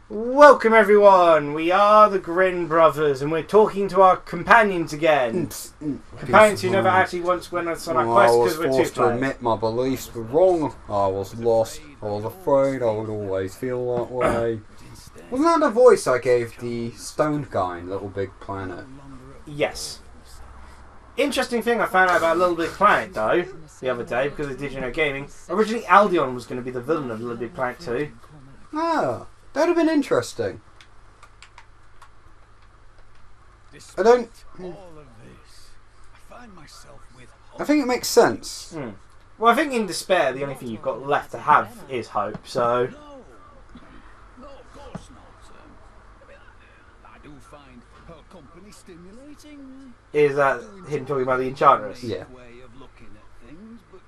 Welcome everyone, we are the Grin brothers and we're talking to our companions again. Companions who never actually once went on our quest because we're too I was forced to admit my beliefs were wrong. I was lost, I was afraid, I would always feel that way. Wasn't that the voice I gave the stoned guy in Little Big Planet? Yes. Interesting thing I found out about Little Big Planet though, the other day, because of Did You Know Gaming. Originally Aldion was going to be the villain of Little Big Planet 2. Ah. That would have been interesting. I don't... I think it makes sense. Well, I think in despair, the only thing you've got left to have is hope, so... No, of course not. I do find her company stimulating. Is that him talking about the Enchantress? Yeah. Way of looking at things, but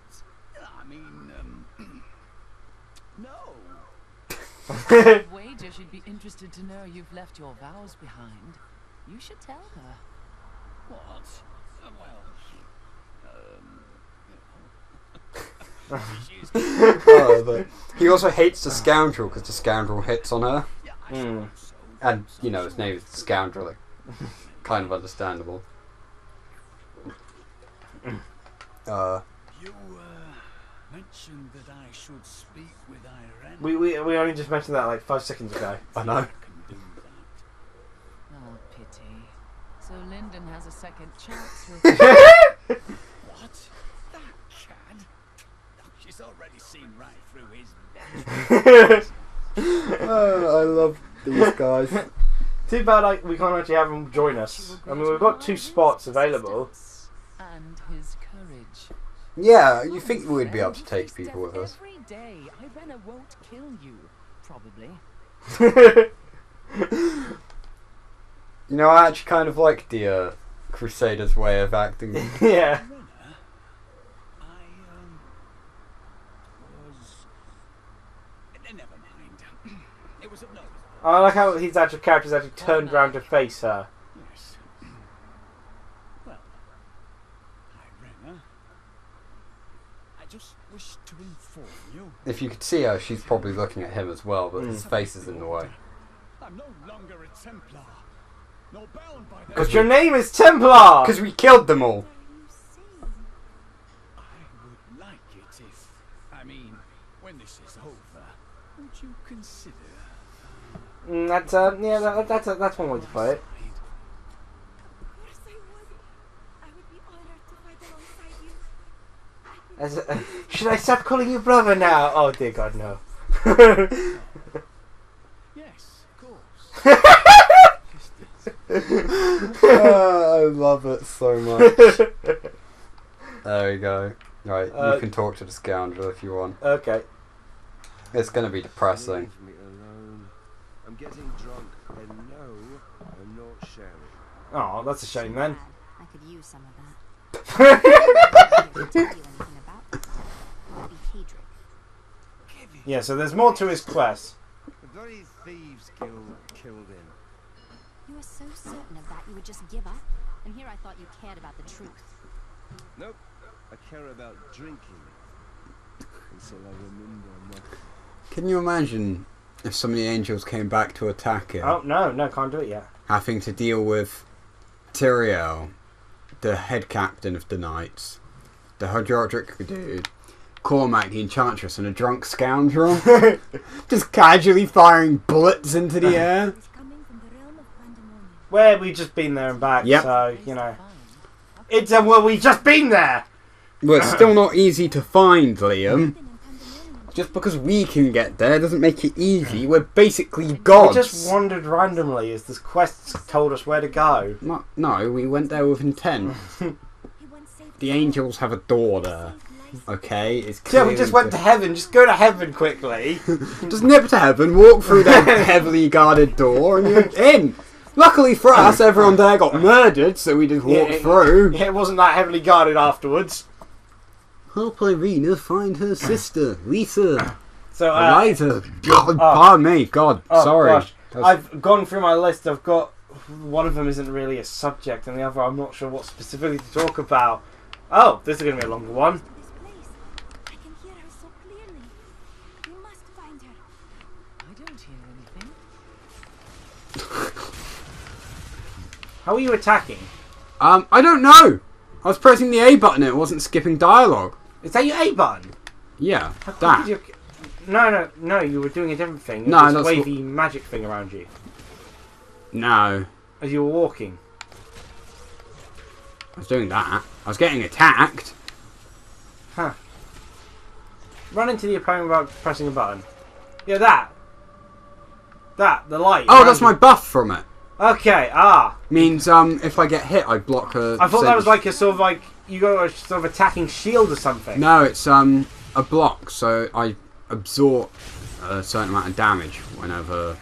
I mean, no. I'd wager she'd be interested to know you've left your vows behind. You should tell her. What? But he also hates the scoundrel because the scoundrel hits on her. And, you know, his name is the Scoundrel. Like, kind of understandable. You mentioned that I should speak with Irene. We only just mentioned that like 5 seconds ago. I know. Oh, pity. So Lyndon has a second chance with What? That cad? She's already seen right through his I love these guys. Too bad like we can't actually have him join us. I mean, we've got 2 spots available. and his courage. Yeah, you think we'd be able to take people with us. Every day, Irena won't kill you, probably. You know, I actually kind of like the Crusaders' way of acting. Yeah. Never mind. It was no. I like how his actual character's actually turned round to face her. Yes. Well, Irena, I just wish to inform you. If you could see her, she's probably looking at him as well, but his face is in the way. I'm no longer a Templar. No bound by that. Because your name is Templar! Because we killed them all. I would like it if, I mean, when this is over, would you consider? That's that's one way to play it. Of course I would. I would be honored to fight alongside you. Should I stop calling you brother now? Oh dear God, no. Yes, of course. I love it so much. There we go. Right, you can talk to the scoundrel if you want. Okay. It's going to be depressing. Leave me alone. I'm getting drunk, and no, I'm not sharing. Oh, that's a shame then. I could use some of that. I didn't tell you anything about it. It'd be Hedrick. Yeah, so there's more to his quest. The very thieves guild killed him. You were so certain of that you would just give up? And here I thought you cared about the truth. Nope, I care about drinking. Until I remember nothing. Can you imagine if some of the angels came back to attack him? Oh, no, can't do it yet. Having to deal with Tyrael, the head captain of the Knights, the Hodrodric dude, Cormac the Enchantress, and a drunk scoundrel. Just casually firing bullets into the air. It's coming from the realm of pandemonium. Well, we've just been there and back, Yep. so, you know. It's a, well, we've just been there! Well, it's still not easy to find, Liam. Been in pandemonium. Just because we can get there doesn't make it easy. We're basically gods. We just wandered randomly as this quest told us where to go. No, we went there with intent. He once saved The angels have a door there. Okay, it's Yeah, clearly we just went to heaven. Just go to heaven quickly. Just nip to heaven, walk through that heavily guarded door, and you're in. Luckily for us, everyone there got murdered, so we just walked through. It wasn't that heavily guarded afterwards. Help Irina find her sister, Lisa. So, Eliza. God, pardon me. God, sorry. Gosh. I've gone through my list. I've got one of them isn't really a subject, and the other I'm not sure what specifically to talk about. Oh, this is going to be a longer one. this place. I can hear her so clearly. We must find her. I don't hear anything. How are you attacking? I don't know. I was pressing the A button. It wasn't skipping dialogue. Is that your A button? Yeah, How quick that. is your... No, you were doing a different thing. No, This that's wavy magic thing around you. No, As you were walking. I was doing that. I was getting attacked. Huh. Run into the opponent without pressing a button. Yeah, that. The light. Oh, around that's you. my buff from it. Okay, Means if I get hit, I block her. I thought that was like a sort of like, you got a sort of attacking shield or something. No, it's a block, so I absorb a certain amount of damage whenever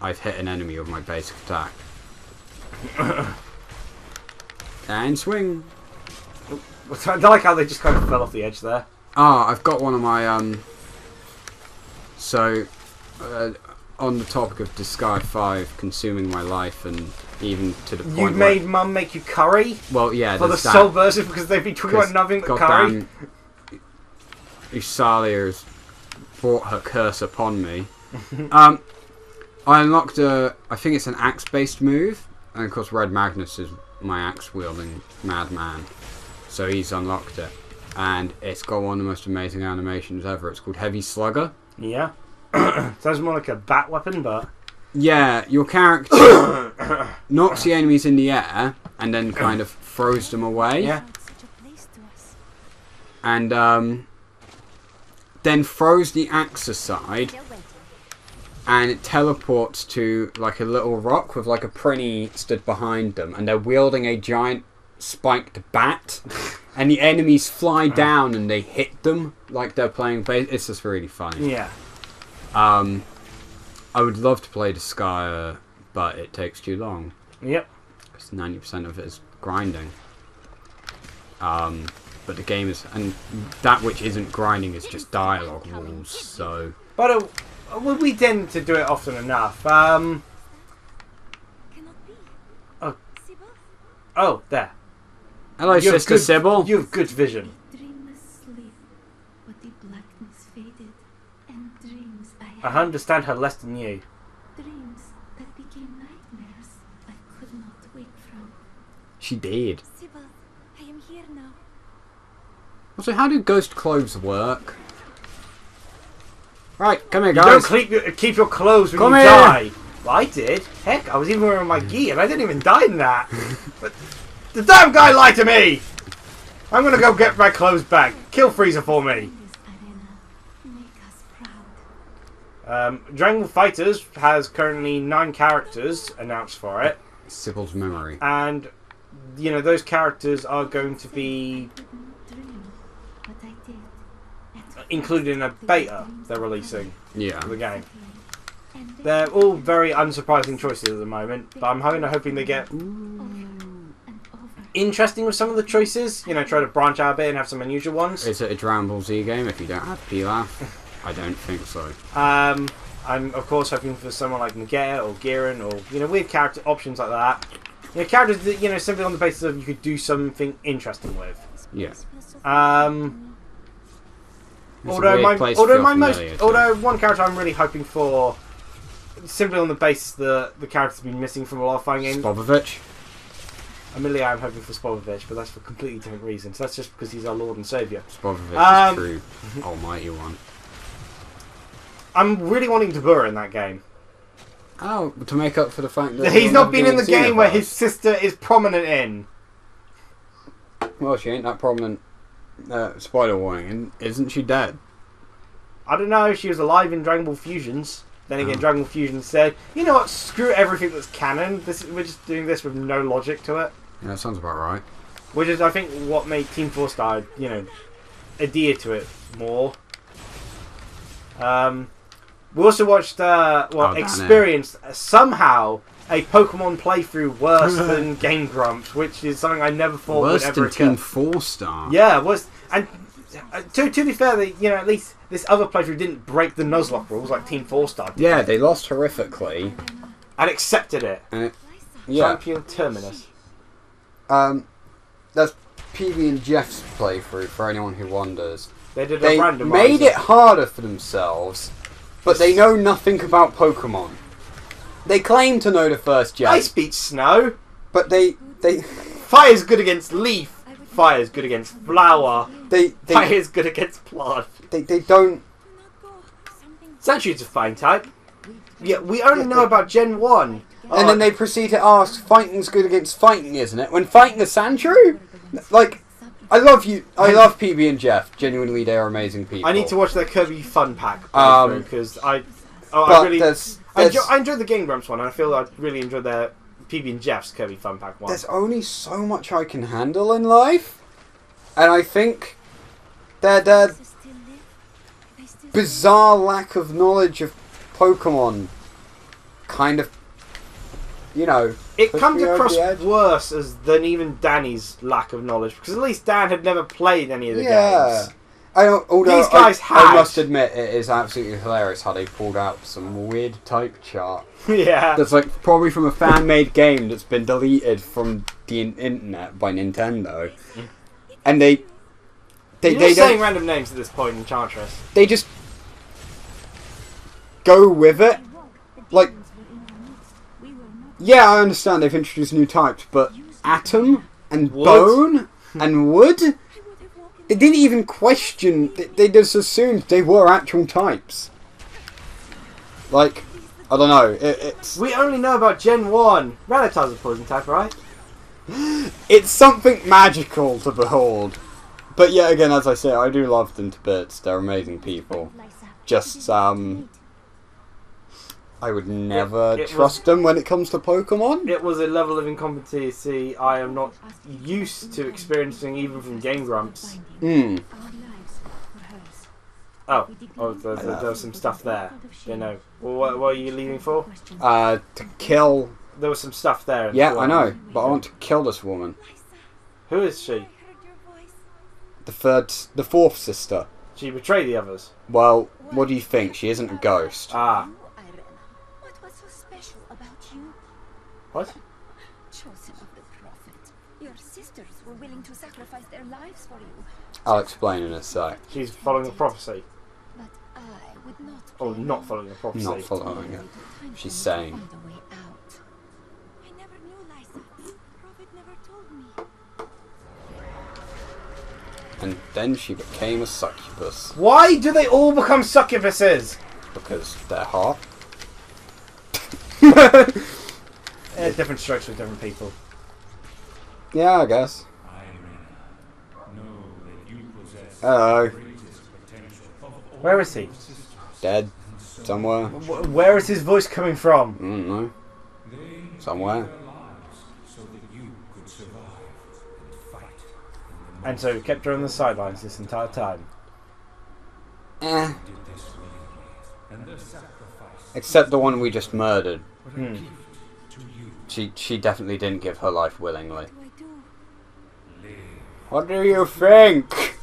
I've hit an enemy with my basic attack. And swing. I like how they just kind of fell off the edge there. Ah, I've got one of my on the topic of Disgaea 5 consuming my life, and even to the point You made Mum make you curry well, yeah, for the there's that. soul version because they've been talking about nothing but curry. Goddamn Usalia has brought her curse upon me. I unlocked I think it's an axe-based move, and of course Red Magnus is my axe-wielding madman, so he's unlocked it, and it's got one of the most amazing animations ever. It's called Heavy Slugger. Yeah. Sounds more like a bat weapon, but... Yeah, your character knocks the enemies in the air and then kind of throws them away. Yeah. And then throws the axe aside, and it teleports to like a little rock with like a prinny stood behind them, and they're wielding a giant spiked bat, and the enemies fly down and they hit them like they're playing base. It's just really funny. Yeah. I would love to play Disgaea, but it takes too long. Yep. Because 90% of it is grinding. But the game is, and that which isn't grinding is just dialogue rules. So. But we tend to do it often enough. Oh, there. Hello, You have Sister good- Sybil. You have good vision. Dreamless sleep, but the blackness faded, and dreams I I had. understand her less than you. Dreams that became nightmares I could not wake from. She did. Sybil, I am here now. Also, how do ghost clothes work? Right, come here, You don't guys. keep your clothes when Come you here. die. Well, I did. Heck, I was even wearing my gear, and I didn't even die in that. But the damn guy lied to me! I'm gonna go get my clothes back. Kill Freezer for me. This arena, make us proud. Dragon Ball Fighters has currently 9 characters announced for it. Sybil's memory. And, you know, those characters are going to be Dream, but I did. At included in a beta they're releasing Yeah. for the game. and then They're all very unsurprising choices at the moment, but I'm hoping they get over and over. interesting with some of the choices. You know, try to branch out a bit and have some unusual ones. Is it a Dragon Ball Z game if you don't have Pilaf? I don't think so. I'm of course hoping for someone like Nagea or Grin or, you know, weird character options like that. You know, characters that, you know, simply on the basis of you could do something interesting with. Yeah. It's a Although weird place to feel familiar to. although one character I'm really hoping for, simply on the basis that the character's been missing from a lot of fighting games. Spopovich? Amelia, I'm hoping for Spopovich, but that's for completely different reasons. That's just because he's our Lord and Saviour. Spopovich is true. Almighty one. I'm really wanting Tabura in that game. Oh, to make up for the fact that He's you're not been in the doing game where Xenoverse. his sister is prominent in. Well, she ain't that prominent. Spoiler warning, isn't she dead? I don't know, she was alive in Dragon Ball Fusions. Then again, Oh. Dragon Ball Fusion said, you know what, screw everything that's canon. We're just doing this with no logic to it. Yeah, that sounds about right. Which is, I think, what made Team 4 Star, you know, adhere to it more. We also watched, damn it. experienced somehow a Pokemon playthrough worse than Game Grumps, which is something I never thought Worse would ever than occur. Team 4 Star. Yeah, was and to be fair, you know, at least this other playthrough didn't break the Nuzlocke rules like Team 4 Star did. Yeah, they lost horrifically. And accepted it. And it, yeah. Champion Terminus. That's PB and Jeff's playthrough for anyone who wonders. They did a They randomizer. made it harder for themselves, but they know nothing about Pokemon. They claim to know the first jet, Ice beats snow. but they Fire's good against leaf. Fire's good against flower. they Fire's good against plant. they don't. Sandshrews a fine type. Yeah, we only know about Gen 1. And then they proceed to ask, fighting's good against fighting, isn't it? When fighting a Sandshrew? Like, I love you. I love PB and Jeff. Genuinely, they are amazing people. I need to watch their Kirby Fun Pack because I really I enjoyed the Game Grumps one, and I feel I really enjoyed their PB and Jeff's Kirby Fun Pack one. There's only so much I can handle in life, and I think their bizarre lack of knowledge of Pokemon kind of, you know, It pushed comes me over across the edge. worse than even Danny's lack of knowledge, because at least Dan had never played any of the games. Although These guys I had. must admit, it is absolutely hilarious how they pulled out some weird type chart. Yeah. That's like probably from a fan-made game that's been deleted from the internet by Nintendo, and they You're just saying random names at this point, Enchantress. they just go with it. Like, yeah, I understand they've introduced new types, but atom and Wood. bone and wood, they didn't even question. They just assumed they were actual types. Like, I don't know. It's We only know about Gen 1. Rattata's a poison type, right? it's something magical to behold. But yet again, as I say, I do love them to bits. They're amazing people. Just I would never It trust them when it comes to Pokemon. It was a level of incompetency I am not used to experiencing even from Game Grumps. Oh, there was some stuff there. You know, what are you leaving for? To kill. There was some stuff there. in Yeah, the I form. know, but I want to kill this woman. Who is she? The fourth sister. She betrayed the others. Well, what do you think? She isn't a ghost. Ah. What was so special about you? What? Chosen of the Prophet. Your sisters were willing to sacrifice their lives for you. I'll explain in a sec. She's following a prophecy. But I would not. Or not following a prophecy. Not following it. She's saying. Find a way out. I never knew, Lysa. The Prophet never told me. And then she became a succubus. Why do they all become succubuses? Because they're hot. Different strokes for different people. Yeah, I guess. Hello. Where is he? Dead. Somewhere. Where is his voice coming from? I don't know. Somewhere. And so he kept her on the sidelines this entire time. Eh. Except the one we just murdered. Hmm. She definitely didn't give her life willingly. What do I do? What do you think?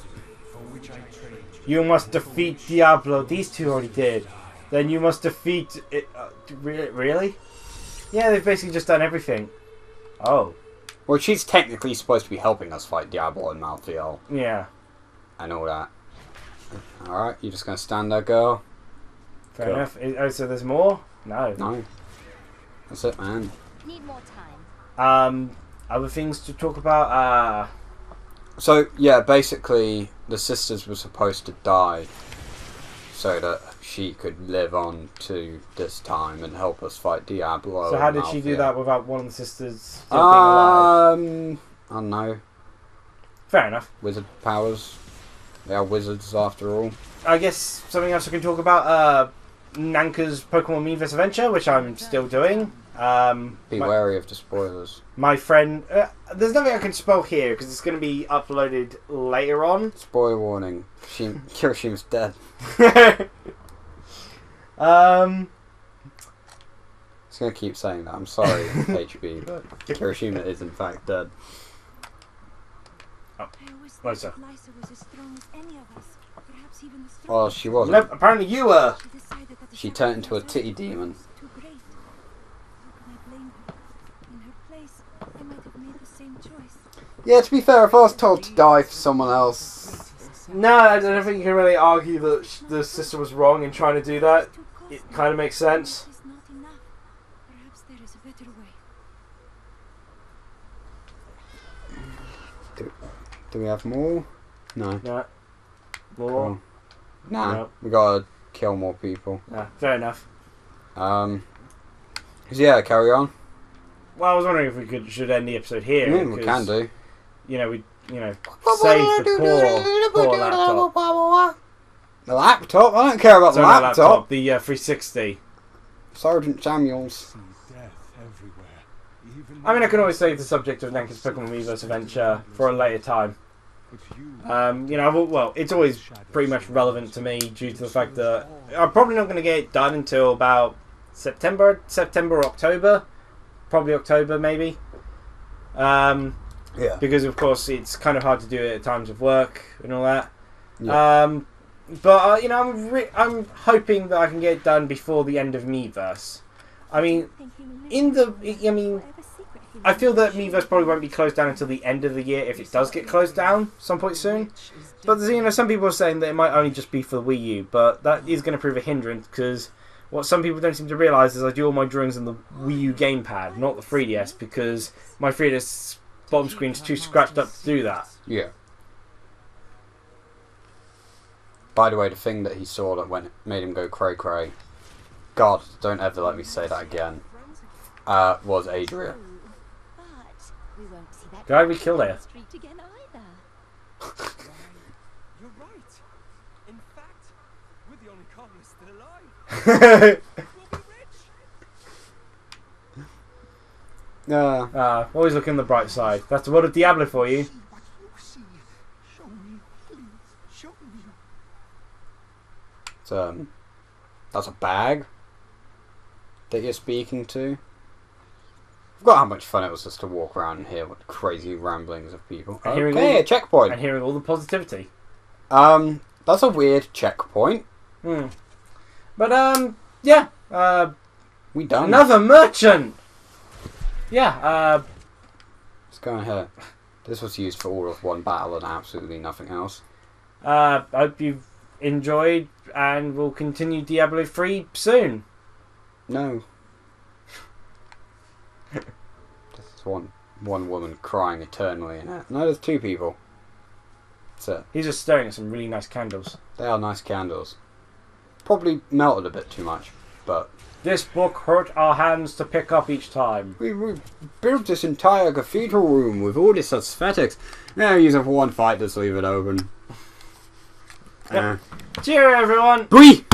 You must defeat Diablo. These two already did. Then you must defeat... really? Yeah, they've basically just done everything. Oh. Well, she's technically supposed to be helping us fight Diablo and Malthael. Yeah. I know that. Alright, you just gonna stand there, girl? Fair Cool. enough. Oh, so there's more? No. No. That's it, man. Need more time. Other things to talk about? So, yeah, basically, the sisters were supposed to die so that she could live on to this time and help us fight Diablo. So how and did she do Malthael. that without one of the sisters still being alive? I don't know. Fair enough. Wizard powers. They are wizards after all. I guess something else I can talk about, Nanka's Pokemon Miiverse Adventure, which I'm still doing. Be wary of the spoilers. My friend... there's nothing I can spoil here, because it's going to be uploaded later on. Spoiler warning. Kirishima's dead. Just gonna keep saying that. I'm sorry, HB, but Kirishima is in fact dead. I always Right, thought sir. that Lysa was as strong as any of us. Perhaps even the strongest. Well, she wasn't. Nope, apparently you were. She decided that the She turned into a sacrifice titty of demon. was too great. How can I blame her? In her place, I might have made the same choice. Yeah, to be fair, if I was told to die for someone else... No, I don't think you can really argue that the sister was wrong in trying to do that. It kind of makes sense. Is not enough. Do we have more? No. No. More? Cool. Nah, No. we gotta kill more people. No. Fair enough. So yeah, carry on. Well, I was wondering if we should end the episode here. We can do. You know, save the poor laptop. The laptop? I don't care about the Sorry, not laptop. The 360. Sergeant Samuels. See death everywhere. Even I mean, I can always save the subject of Nenka's Pokemon Miiverse adventure for a later time. but you Well, it's always pretty much relevant to me due to the fact that I'm probably not going to get it done until about September or October. Probably October, maybe. Yeah. Because, of course, it's kind of hard to do it at times of work and all that. Yeah. But I'm hoping that I can get it done before the end of Miiverse. I mean, I feel that Miiverse probably won't be closed down until the end of the year if it does get closed down some point soon. But some people are saying that it might only just be for the Wii U, but that is going to prove a hindrance because what some people don't seem to realise is I do all my drawings on the Wii U gamepad, not the 3DS, because my 3DS bottom screen's too scratched up to do that. Yeah. By the way, the thing that he saw that made him go cray cray, God, don't ever let me say that again, was Adria. But we won't see that Glad we killed her. street again either. You're right. In fact, we're the only colonists still alive. We'll be rich. Always look on the bright side. That's the world of Diablo for you. What you see. Show me, please. Show me. That's a bag that you're speaking to. I forgot how much fun it was just to walk around and hear what crazy ramblings of people. And hearing Okay, all- a checkpoint. And hearing all the positivity. That's a weird checkpoint. But, yeah. We done. Another merchant! Yeah, Let's go ahead. This was used for all of one battle and absolutely nothing else. I hope you've enjoyed and will continue Diablo 3 soon. No. This is one woman crying eternally in it. No, there's two people. That's it. He's just staring at some really nice candles. They are nice candles. Probably melted a bit too much, but This book hurt our hands to pick up each time. we built this entire cathedral room with all this aesthetics. Now use it for one fight, just leave it open. Yep. Cheer, everyone! Brie!